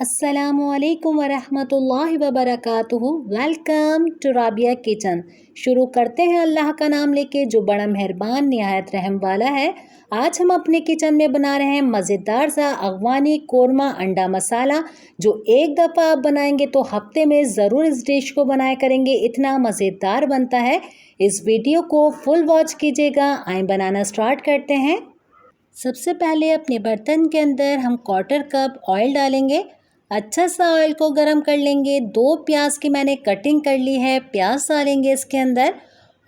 अस्सलामुअलैकुम वरहमतुल्लाहि वबरकातुहू। Welcome to Rabia kitchen. शुरू करते हैं अल्लाह का नाम लेके जो बड़ा मेहरबान निहायत रहम वाला है। आज हम अपने किचन में बना रहे हैं मज़ेदार सा अफ़गानी कोरमा अंडा मसाला, जो एक दफ़ा आप बनाएंगे तो हफ्ते में ज़रूर इस डिश को बनाया करेंगे, इतना मज़ेदार बनता है। इस वीडियो को फुल वॉच कीजिएगा। आइए बनाना स्टार्ट करते हैं। सबसे पहले अपने बर्तन के अंदर हम 1/4 कप ऑयल डालेंगे। अच्छा सा ऑयल को गरम कर लेंगे। 2 प्याज की मैंने कटिंग कर ली है, प्याज डालेंगे इसके अंदर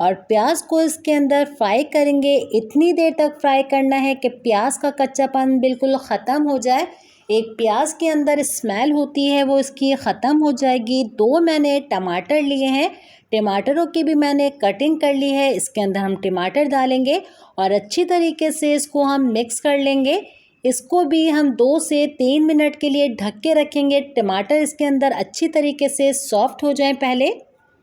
और प्याज को इसके अंदर फ्राई करेंगे। इतनी देर तक फ्राई करना है कि प्याज का कच्चापन बिल्कुल ख़त्म हो जाए। एक प्याज के अंदर स्मेल होती है वो इसकी ख़त्म हो जाएगी। 2 मैंने टमाटर लिए हैं, टमाटरों की भी मैंने कटिंग कर ली है। इसके अंदर हम टमाटर डालेंगे और अच्छी तरीके से इसको हम मिक्स कर लेंगे। इसको भी हम 2 से 3 मिनट के लिए ढक के रखेंगे। टमाटर इसके अंदर अच्छी तरीके से सॉफ्ट हो जाएं। पहले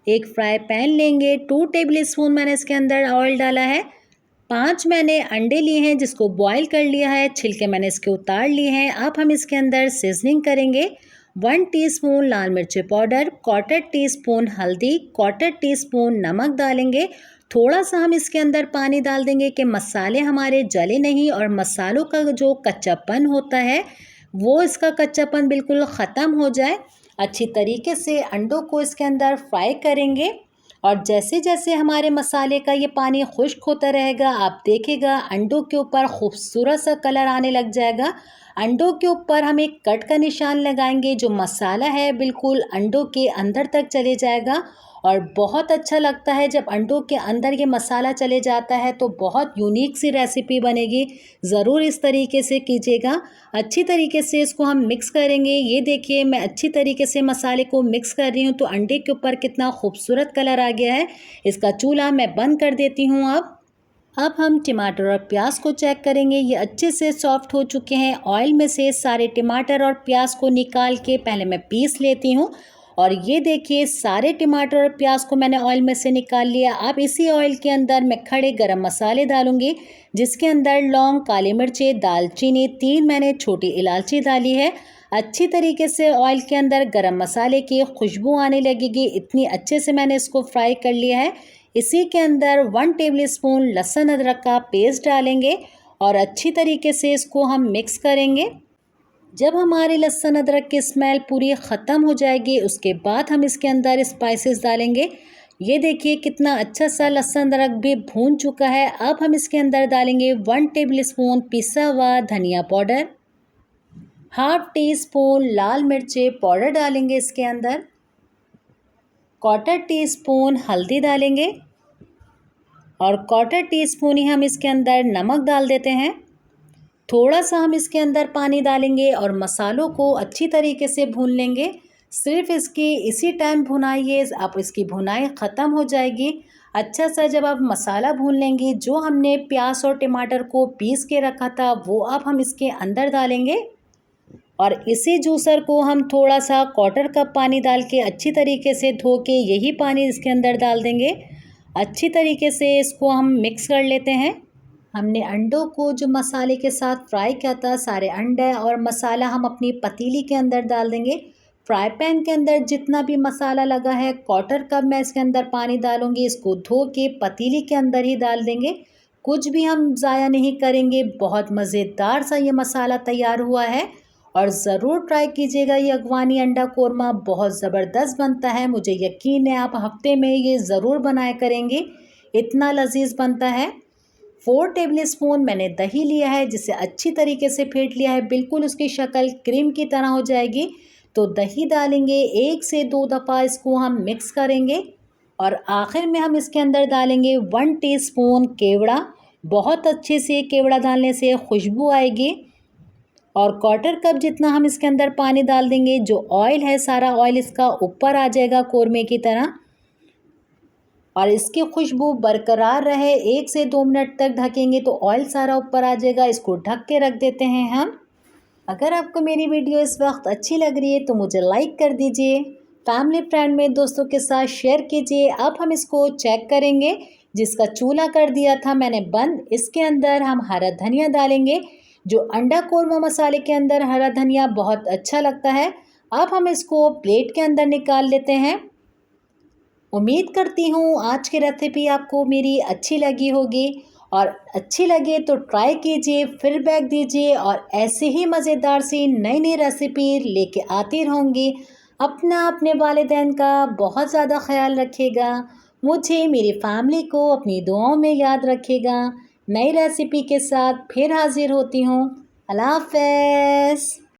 एक फ्राई पैन लेंगे, 2 टेबल स्पून मैंने इसके अंदर ऑयल डाला है। 5 मैंने अंडे लिए हैं जिसको बॉईल कर लिया है, छिलके मैंने इसके उतार लिए हैं। अब हम इसके अंदर सीजनिंग करेंगे। 1 टीस्पून लाल मिर्ची पाउडर, 1/4 टीस्पून हल्दी, 1/4 टीस्पून नमक डालेंगे। थोड़ा सा हम इसके अंदर पानी डाल देंगे कि मसाले हमारे जले नहीं और मसालों का जो कच्चापन होता है वो इसका कच्चापन बिल्कुल ख़त्म हो जाए। अच्छी तरीके से अंडों को इसके अंदर फ्राई करेंगे और जैसे जैसे हमारे मसाले का ये पानी खुश्क होता रहेगा, आप देखिएगा अंडों के ऊपर खूबसूरत सा कलर आने लग जाएगा। अंडों के ऊपर हम एक कट का निशान लगाएंगे, जो मसाला है बिल्कुल अंडों के अंदर तक चले जाएगा और बहुत अच्छा लगता है जब अंडों के अंदर ये मसाला चले जाता है, तो बहुत यूनिक सी रेसिपी बनेगी। ज़रूर इस तरीके से कीजिएगा। अच्छी तरीके से इसको हम मिक्स करेंगे। ये देखिए मैं अच्छी तरीके से मसाले को मिक्स कर रही हूँ तो अंडे के ऊपर कितना खूबसूरत कलर आ गया है। इसका चूल्हा मैं बंद कर देती हूँ। अब हम टमाटर और प्याज को चेक करेंगे। ये अच्छे से सॉफ्ट हो चुके हैं। ऑयल में से सारे टमाटर और प्याज को निकाल के पहले मैं पीस लेती हूँ और ये देखिए सारे टमाटर और प्याज को मैंने ऑयल में से निकाल लिया। अब इसी ऑयल के अंदर मैं खड़े गरम मसाले डालूंगी, जिसके अंदर लौंग, काली मिर्चें, दालचीनी, 3 मैंने छोटी इलायची डाली है। अच्छी तरीके से ऑयल के अंदर गरम मसाले की खुशबू आने लगेगी। इतनी अच्छे से मैंने इसको फ्राई कर लिया है। इसी के अंदर 1 टेबल स्पून लहसुन अदरक का पेस्ट डालेंगे और अच्छी तरीके से इसको हम मिक्स करेंगे। जब हमारे लहसुन अदरक की स्मेल पूरी ख़त्म हो जाएगी, उसके बाद हम इसके अंदर स्पाइसेस डालेंगे। ये देखिए कितना अच्छा सा लहसुन अदरक भी भून चुका है। अब हम इसके अंदर डालेंगे 1 टेबल स्पून पिसा हुआ धनिया पाउडर, 1/2 टीस्पून लाल मिर्ची पाउडर डालेंगे इसके अंदर, 1/4 टीस्पून हल्दी डालेंगे और 1/4 टीस्पून ही हम इसके अंदर नमक डाल देते हैं। थोड़ा सा हम इसके अंदर पानी डालेंगे और मसालों को अच्छी तरीके से भून लेंगे। सिर्फ इसी टाइम भुनाइए, अब इसकी भुनाई ख़त्म हो जाएगी। अच्छा सा जब आप मसाला भून लेंगे, जो हमने प्याज और टमाटर को पीस के रखा था वो अब हम इसके अंदर डालेंगे और इसी जूसर को हम थोड़ा सा 1/4 कप पानी डाल के अच्छी तरीके से धो के यही पानी इसके अंदर डाल देंगे। अच्छी तरीके से इसको हम मिक्स कर लेते हैं। हमने अंडों को जो मसाले के साथ फ्राई किया था, सारे अंडे और मसाला हम अपनी पतीली के अंदर डाल देंगे। फ्राई पैन के अंदर जितना भी मसाला लगा है, 1/4 कप मैं इसके अंदर पानी डालूंगी। इसको धो के पतीली के अंदर ही डाल देंगे, कुछ भी हम ज़ाया नहीं करेंगे। बहुत मज़ेदार सा ये मसाला तैयार हुआ है और ज़रूर ट्राई कीजिएगा। ये अफ़गानी अंडा कोरमा बहुत ज़बरदस्त बनता है। मुझे यकीन है आप हफ्ते में ये ज़रूर बनाया करेंगे, इतना लजीज बनता है। 4 टेबल स्पून मैंने दही लिया है, जिसे अच्छी तरीके से फेंट लिया है, बिल्कुल उसकी शक्ल क्रीम की तरह हो जाएगी। तो दही डालेंगे, 1 से 2 दफ़ा इसको हम मिक्स करेंगे और आखिर में हम इसके अंदर डालेंगे 1 टीस्पून केवड़ा। बहुत अच्छे से केवड़ा डालने से खुशबू आएगी और 1/4 कप जितना हम इसके अंदर पानी डाल देंगे। जो ऑयल है सारा ऑयल इसका ऊपर आ जाएगा कोरमे की तरह और इसकी खुशबू बरकरार रहे 1 से 2 मिनट तक ढकेंगे तो ऑयल सारा ऊपर आ जाएगा। इसको ढक के रख देते हैं हम। अगर आपको मेरी वीडियो इस वक्त अच्छी लग रही है तो मुझे लाइक कर दीजिए, फैमिली फ्रेंड में दोस्तों के साथ शेयर कीजिए। अब हम इसको चेक करेंगे। जिसका चूल्हा कर दिया था मैंने बंद, इसके अंदर हम हरा धनिया डालेंगे। जो अंडा कोरमा मसाले के अंदर हरा धनिया बहुत अच्छा लगता है। अब हम इसको प्लेट के अंदर निकाल लेते हैं। उम्मीद करती हूँ आज की रेसिपी आपको मेरी अच्छी लगी होगी और अच्छी लगे तो ट्राई कीजिए, फीडबैक दीजिए और ऐसे ही मज़ेदार सी नई नई रेसिपी लेके आती रहूँगी। अपना अपने वालिदैन का बहुत ज़्यादा ख्याल रखिएगा। मुझे मेरी फैमिली को अपनी दुआओं में याद रखिएगा। नई रेसिपी के साथ फिर हाजिर होती हूँ। अल्लाह हाफ़िज़।